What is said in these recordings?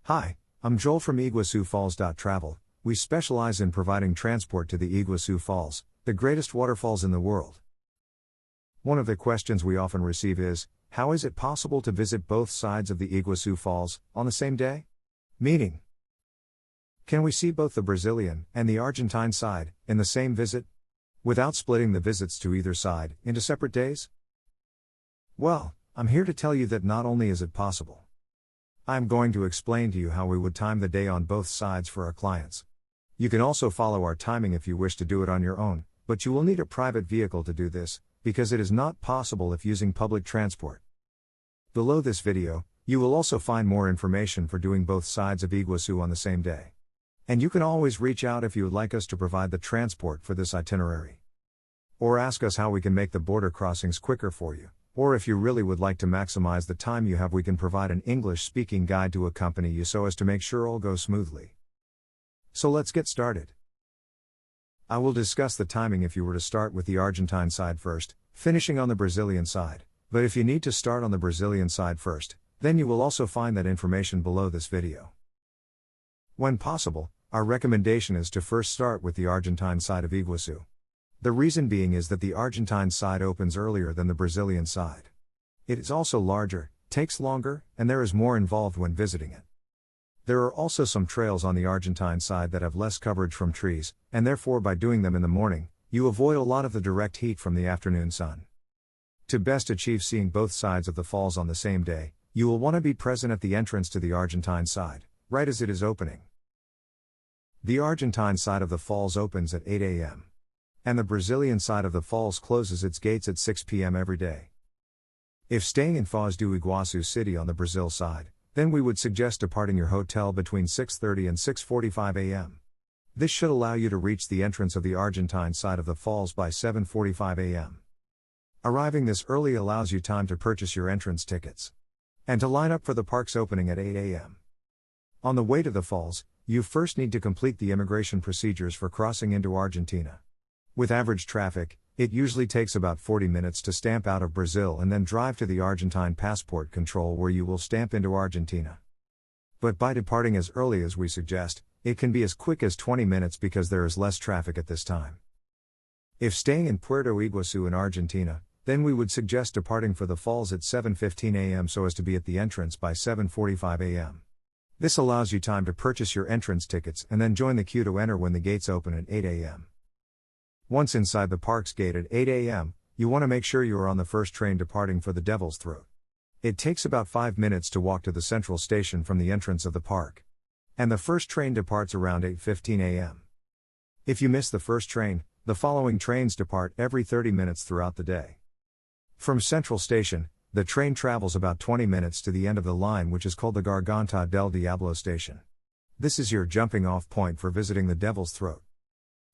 Hi, I'm Joel from Iguazu Falls. Travel. We specialize in providing transport to the Iguazu Falls, the greatest waterfalls in the world. One of the questions we often receive is, how is it possible to visit both sides of the Iguazu Falls on the same day? Meaning, can we see both the Brazilian and the Argentine side in the same visit, without splitting the visits to either side into separate days? Well, I'm here to tell you that not only is it possible, I'm going to explain to you how we would time the day on both sides for our clients. You can also follow our timing if you wish to do it on your own, but you will need a private vehicle to do this, because it is not possible if using public transport. Below this video, you will also find more information for doing both sides of Iguazu on the same day. And you can always reach out if you would like us to provide the transport for this itinerary. Or ask us how we can make the border crossings quicker for you. Or if you really would like to maximize the time you have, we can provide an English-speaking guide to accompany you so as to make sure all goes smoothly. So let's get started. I will discuss the timing if you were to start with the Argentine side first, finishing on the Brazilian side, but if you need to start on the Brazilian side first, then you will also find that information below this video. When possible, our recommendation is to first start with the Argentine side of Iguazu. The reason being is that the Argentine side opens earlier than the Brazilian side. It is also larger, takes longer, and there is more involved when visiting it. There are also some trails on the Argentine side that have less coverage from trees, and therefore by doing them in the morning, you avoid a lot of the direct heat from the afternoon sun. To best achieve seeing both sides of the falls on the same day, you will want to be present at the entrance to the Argentine side, right as it is opening. The Argentine side of the falls opens at 8 a.m. and the Brazilian side of the falls closes its gates at 6 p.m. every day. If staying in Foz do Iguaçu City on the Brazil side, then we would suggest departing your hotel between 6:30 and 6:45 a.m. This should allow you to reach the entrance of the Argentine side of the falls by 7:45 a.m. Arriving this early allows you time to purchase your entrance tickets and to line up for the park's opening at 8 a.m. On the way to the falls, you first need to complete the immigration procedures for crossing into Argentina. With average traffic, it usually takes about 40 minutes to stamp out of Brazil and then drive to the Argentine passport control where you will stamp into Argentina. But by departing as early as we suggest, it can be as quick as 20 minutes because there is less traffic at this time. If staying in Puerto Iguazu in Argentina, then we would suggest departing for the falls at 7:15 a.m. so as to be at the entrance by 7:45 a.m. This allows you time to purchase your entrance tickets and then join the queue to enter when the gates open at 8 a.m. Once inside the park's gate at 8 a.m., you want to make sure you are on the first train departing for the Devil's Throat. It takes about 5 minutes to walk to the central station from the entrance of the park. And the first train departs around 8:15 a.m. If you miss the first train, the following trains depart every 30 minutes throughout the day. From Central Station, the train travels about 20 minutes to the end of the line, which is called the Garganta del Diablo station. This is your jumping off point for visiting the Devil's Throat.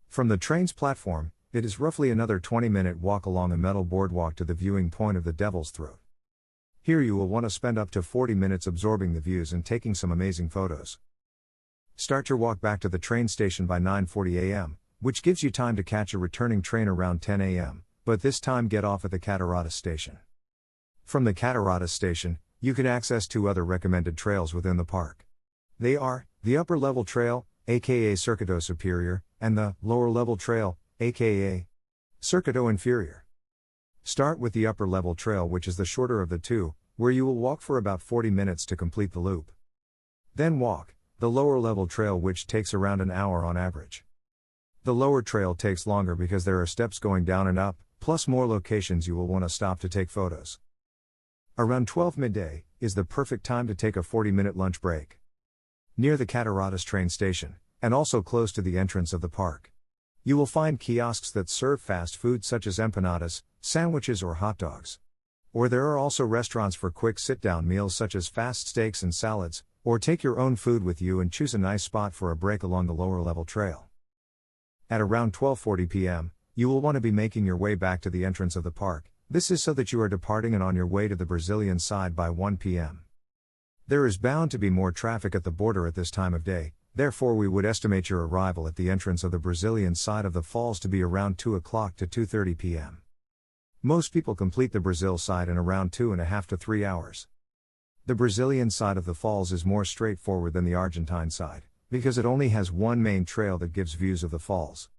From the train's platform, it is roughly another 20-minute walk along a metal boardwalk to the viewing point of the Devil's Throat. Here you will want to spend up to 40 minutes absorbing the views and taking some amazing photos. Start your walk back to the train station by 9:40 a.m., which gives you time to catch a returning train around 10 a.m., but this time get off at the Cataratas station. From the Cataratas station, you can access two other recommended trails within the park. They are, the Upper Level Trail, aka Circuito Superior, and the Lower Level Trail, aka Circuito Inferior. Start with the Upper Level Trail, which is the shorter of the two, where you will walk for about 40 minutes to complete the loop. Then walk the Lower Level Trail, which takes around an hour on average. The lower trail takes longer because there are steps going down and up, plus more locations you will want to stop to take photos. Around 12 midday is the perfect time to take a 40-minute lunch break. Near the Cataratas train station, and also close to the entrance of the park, you will find kiosks that serve fast food such as empanadas, sandwiches or hot dogs. Or there are also restaurants for quick sit-down meals such as fast steaks and salads, or take your own food with you and choose a nice spot for a break along the lower level trail. At around 12:40 p.m., you will want to be making your way back to the entrance of the park. This is so that you are departing and on your way to the Brazilian side by 1 p.m. There is bound to be more traffic at the border at this time of day, therefore we would estimate your arrival at the entrance of the Brazilian side of the falls to be around 2 o'clock to 2:30 p.m. Most people complete the Brazil side in around 2.5 to 3 hours. The Brazilian side of the falls is more straightforward than the Argentine side, because it only has one main trail that gives views of the falls.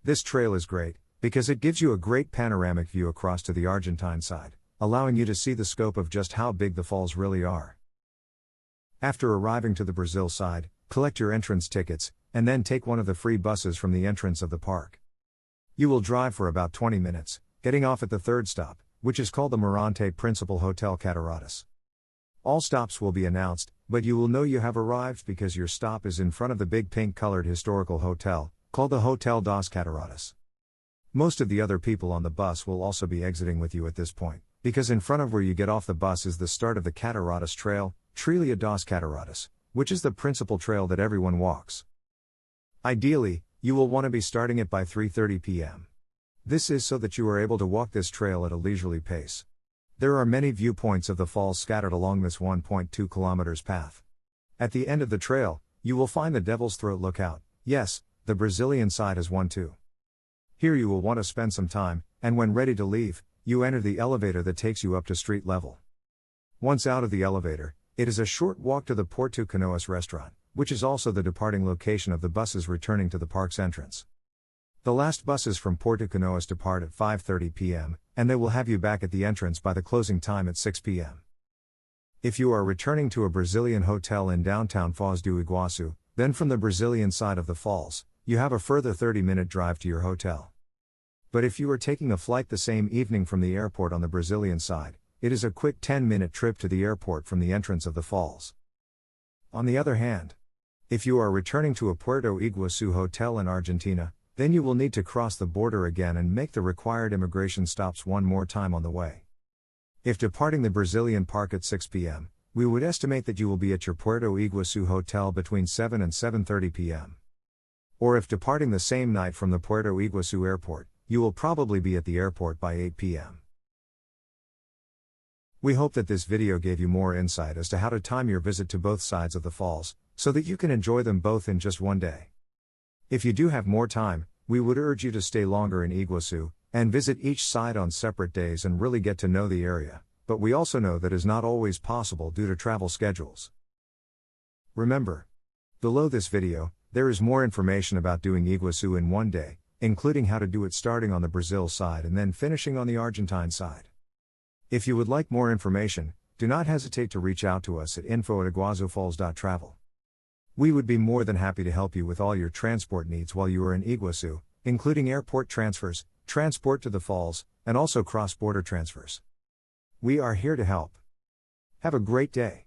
This trail is great, because it gives you a great panoramic view across to the Argentine side, allowing you to see the scope of just how big the falls really are. After arriving to the Brazil side, collect your entrance tickets, and then take one of the free buses from the entrance of the park. You will drive for about 20 minutes, getting off at the third stop, which is called the Mirante Principal Hotel Cataratas. All stops will be announced, but you will know you have arrived because your stop is in front of the big pink-colored historical hotel, called the Hotel das Cataratas. Most of the other people on the bus will also be exiting with you at this point, because in front of where you get off the bus is the start of the Cataratas Trail, Trilha das Cataratas, which is the principal trail that everyone walks. Ideally, you will want to be starting it by 3:30 p.m. This is so that you are able to walk this trail at a leisurely pace. There are many viewpoints of the falls scattered along this 1.2 kilometers path. At the end of the trail, you will find the Devil's Throat Lookout. Yes, the Brazilian side has one too. Here you will want to spend some time, and when ready to leave, you enter the elevator that takes you up to street level. Once out of the elevator, it is a short walk to the Puerto Iguazu restaurant, which is also the departing location of the buses returning to the park's entrance. The last buses from Puerto Iguazu depart at 5:30 p.m., and they will have you back at the entrance by the closing time at 6 p.m. If you are returning to a Brazilian hotel in downtown Foz do Iguaçu, then from the Brazilian side of the falls, you have a further 30-minute drive to your hotel. But if you are taking a flight the same evening from the airport on the Brazilian side, it is a quick 10-minute trip to the airport from the entrance of the falls. On the other hand, if you are returning to a Puerto Iguazu hotel in Argentina, then you will need to cross the border again and make the required immigration stops one more time on the way. If departing the Brazilian park at 6 p.m., we would estimate that you will be at your Puerto Iguazu hotel between 7 and 7:30 p.m. Or if departing the same night from the Puerto Iguazu airport, you will probably be at the airport by 8 p.m. We hope that this video gave you more insight as to how to time your visit to both sides of the falls, so that you can enjoy them both in just one day. If you do have more time, we would urge you to stay longer in Iguazu, and visit each side on separate days and really get to know the area, but we also know that is not always possible due to travel schedules. Remember, below this video, there is more information about doing Iguazu in one day, including how to do it starting on the Brazil side and then finishing on the Argentine side. If you would like more information, do not hesitate to reach out to us at info@iguazufalls.travel. We would be more than happy to help you with all your transport needs while you are in Iguazu, including airport transfers, transport to the falls, and also cross-border transfers. We are here to help. Have a great day.